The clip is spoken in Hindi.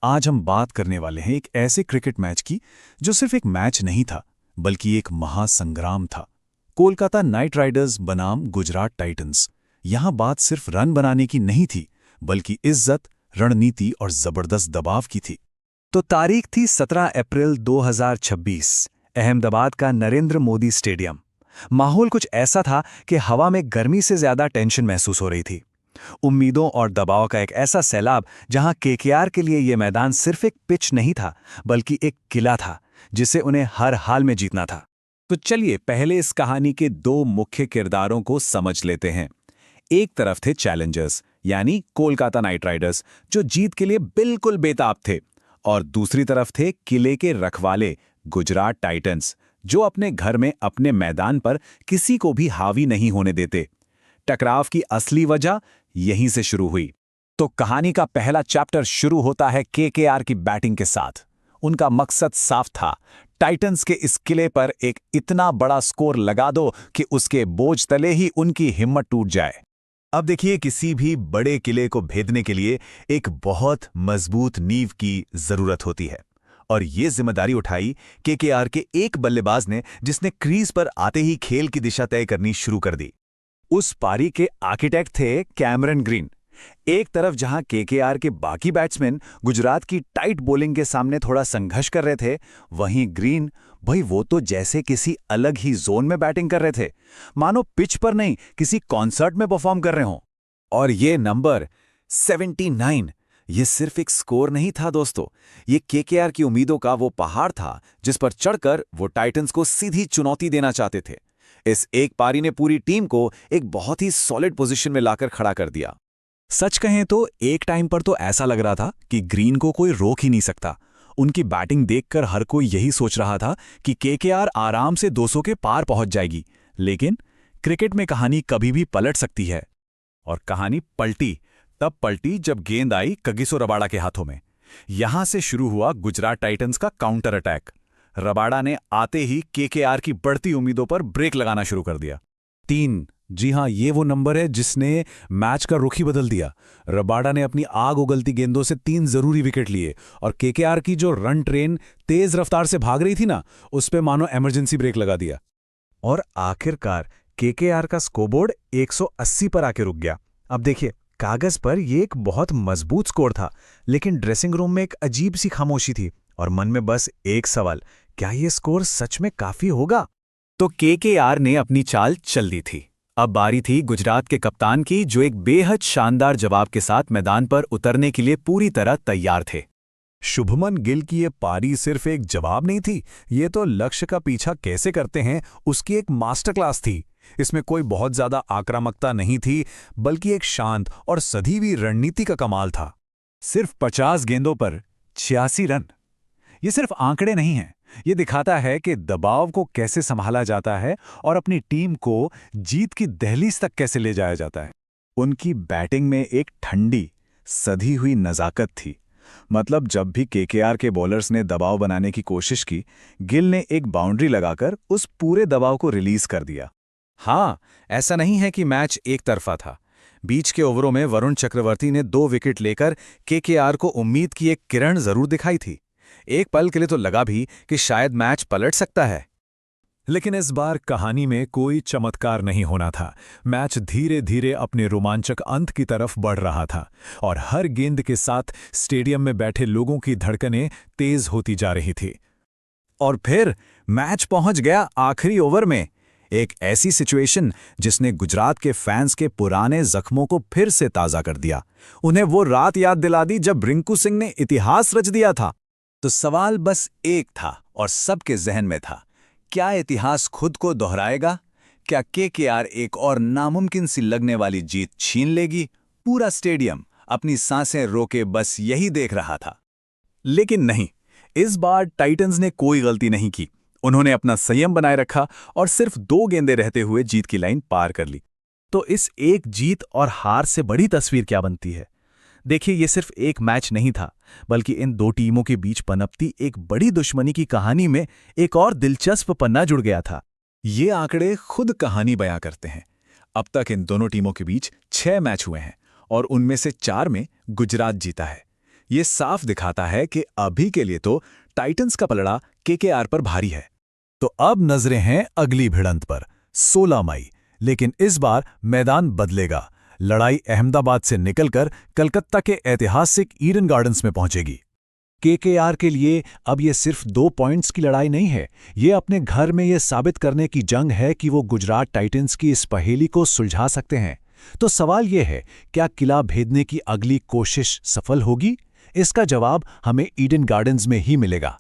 आज हम बात करने वाले हैं एक ऐसे क्रिकेट मैच की जो सिर्फ एक मैच नहीं था, बल्कि एक महासंग्राम था। कोलकाता नाइट राइडर्स बनाम गुजरात टाइटंस। यहां बात सिर्फ रन बनाने की नहीं थी, बल्कि इज्जत, रणनीति और जबरदस्त दबाव की थी। तो तारीख थी 17 अप्रैल 2026। अहमदाबाद का नरेंद्र मोदी स्टेडियम। माहौल कुछ ऐसा था कि हवा में गर्मी से ज्यादा टेंशन महसूस हो रही थी। उम्मीदों और दबाव का एक ऐसा सैलाब जहां केकेआर के लिए यह मैदान सिर्फ एक पिच नहीं था, बल्कि एक किला था जिसे उन्हें हर हाल में जीतना था। तो चलिए पहले इस कहानी के दो मुख्य किरदारों को समझ लेते हैं। एक तरफ थे चैलेंजर्स यानी कोलकाता नाइट राइडर्स, जो जीत के लिए बिल्कुल बेताब थे, और दूसरी तरफ थे किले के रखवाले गुजरात टाइटंस, जो अपने घर में अपने मैदान पर किसी को भी हावी नहीं होने देते। टकराव की असली वजह यहीं से शुरू हुई। तो कहानी का पहला चैप्टर शुरू होता है केकेआर की बैटिंग के साथ। उनका मकसद साफ था, टाइटंस के इस किले पर एक इतना बड़ा स्कोर लगा दो कि उसके बोझ तले ही उनकी हिम्मत टूट जाए। अब देखिए, किसी भी बड़े किले को भेदने के लिए एक बहुत मजबूत नींव की जरूरत होती है, और ये जिम्मेदारी उठाई केकेआर के एक बल्लेबाज ने, जिसने क्रीज पर आते ही खेल की दिशा तय करनी शुरू कर दी। उस पारी के आर्किटेक्ट थे कैमरन ग्रीन। एक तरफ जहां केकेआर के बाकी बैट्समैन गुजरात की टाइट बॉलिंग के सामने थोड़ा संघर्ष कर रहे थे, वहीं ग्रीन, भाई वो तो जैसे किसी अलग ही जोन में बैटिंग कर रहे थे, मानो पिच पर नहीं किसी कॉन्सर्ट में परफॉर्म कर रहे हों। और ये नंबर 79, ये सिर्फ एक स्कोर नहीं था दोस्तों, ये केकेआर की उम्मीदों का वो पहाड़ था जिस पर चढ़कर वो टाइटंस को सीधी चुनौती देना चाहते थे। इस एक पारी ने पूरी टीम को एक बहुत ही सॉलिड पोजीशन में लाकर खड़ा कर दिया। सच कहें तो एक टाइम पर तो ऐसा लग रहा था कि ग्रीन को कोई रोक ही नहीं सकता। उनकी बैटिंग देखकर हर कोई यही सोच रहा था कि केकेआर आराम से 200 के पार पहुंच जाएगी। लेकिन क्रिकेट में कहानी कभी भी पलट सकती है, और कहानी पलटी तब पलटी जब गेंद आई कगिसो रबाडा के हाथों में। यहां से शुरू हुआ गुजरात टाइटंस का काउंटर अटैक। रबाडा ने आते ही केकेआर की बढ़ती उम्मीदों पर ब्रेक लगाना शुरू कर दिया। 3, जी हां, ये वो नंबर है जिसने मैच का रुख ही बदल दिया। रबाडा ने अपनी आग उगलती गेंदों से 3 जरूरी विकेट लिए, और केकेआर की जो रन ट्रेन तेज रफ्तार से भाग रही थी ना, उस पे मानो इमरजेंसी ब्रेक लगा दिया। और आखिरकार केकेआर का स्कोरबोर्ड 180 पर आके रुक गया। अब देखिए, कागज पर यह एक बहुत मजबूत स्कोर था, लेकिन ड्रेसिंग रूम में एक अजीब सी खामोशी थी, और मन में बस एक सवाल, क्या ये स्कोर सच में काफी होगा? तो केकेआर ने अपनी चाल चल दी थी। अब बारी थी गुजरात के कप्तान की, जो एक बेहद शानदार जवाब के साथ मैदान पर उतरने के लिए पूरी तरह तैयार थे। शुभमन गिल की ये पारी सिर्फ एक जवाब नहीं थी, ये तो लक्ष्य का पीछा कैसे करते हैं उसकी एक मास्टर क्लास थी। इसमें कोई बहुत ज्यादा आक्रामकता नहीं थी, बल्कि एक शांत और सधी हुई रणनीति का कमाल था। सिर्फ 50 गेंदों पर 86 रन, ये सिर्फ आंकड़े नहीं हैं, ये दिखाता है कि दबाव को कैसे संभाला जाता है और अपनी टीम को जीत की दहलीज तक कैसे ले जाया जाता है। उनकी बैटिंग में एक ठंडी, सधी हुई नज़ाकत थी। मतलब जब भी केकेआर के बॉलर्स ने दबाव बनाने की कोशिश की, गिल ने एक बाउंड्री लगाकर उस पूरे दबाव को रिलीज कर दिया। हाँ, ऐसा नहीं है कि मैच एक तरफा था। बीच के ओवरों में वरुण चक्रवर्ती ने 2 विकेट लेकर केकेआर को उम्मीद की एक किरण जरूर दिखाई थी। एक पल के लिए तो लगा भी कि शायद मैच पलट सकता है। लेकिन इस बार कहानी में कोई चमत्कार नहीं होना था। मैच धीरे धीरे अपने रोमांचक अंत की तरफ बढ़ रहा था, और हर गेंद के साथ स्टेडियम में बैठे लोगों की धड़कनें तेज होती जा रही थी। और फिर मैच पहुंच गया आखिरी ओवर में। एक ऐसी सिचुएशन जिसने गुजरात के फैंस के पुराने जख्मों को फिर से ताज़ा कर दिया। उन्हें वो रात याद दिला दी जब रिंकू सिंह ने इतिहास रच दिया था। तो सवाल बस एक था, और सबके जहन में था, क्या इतिहास खुद को दोहराएगा? क्या केकेआर एक और नामुमकिन सी लगने वाली जीत छीन लेगी? पूरा स्टेडियम अपनी सांसें रोके बस यही देख रहा था। लेकिन नहीं, इस बार टाइटंस ने कोई गलती नहीं की। उन्होंने अपना संयम बनाए रखा और सिर्फ 2 गेंदें रहते हुए जीत की लाइन पार कर ली। तो इस एक जीत और हार से बड़ी तस्वीर क्या बनती है? देखिए, ये सिर्फ एक मैच नहीं था, बल्कि इन 2 टीमों के बीच पनपती एक बड़ी दुश्मनी की कहानी में एक और दिलचस्प पन्ना जुड़ गया था। ये आंकड़े खुद कहानी बयां करते हैं। अब तक इन दोनों टीमों के बीच 6 मैच हुए हैं, और उनमें से 4 में गुजरात जीता है। ये साफ दिखाता है कि अभी के लिए तो टाइटंस का पलड़ा केकेआर पर भारी है। तो अब नजरें हैं अगली भिड़ंत पर, 16 मई। लेकिन इस बार मैदान बदलेगा। लड़ाई अहमदाबाद से निकलकर कलकत्ता के ऐतिहासिक ईडन गार्डन्स में पहुंचेगी। केकेआर के लिए अब ये सिर्फ 2 पॉइंट्स की लड़ाई नहीं है, ये अपने घर में ये साबित करने की जंग है कि वो गुजरात टाइटंस की इस पहेली को सुलझा सकते हैं। तो सवाल ये है, क्या किला भेदने की अगली कोशिश सफल होगी? इसका जवाब हमें ईडन गार्डन्स में ही मिलेगा।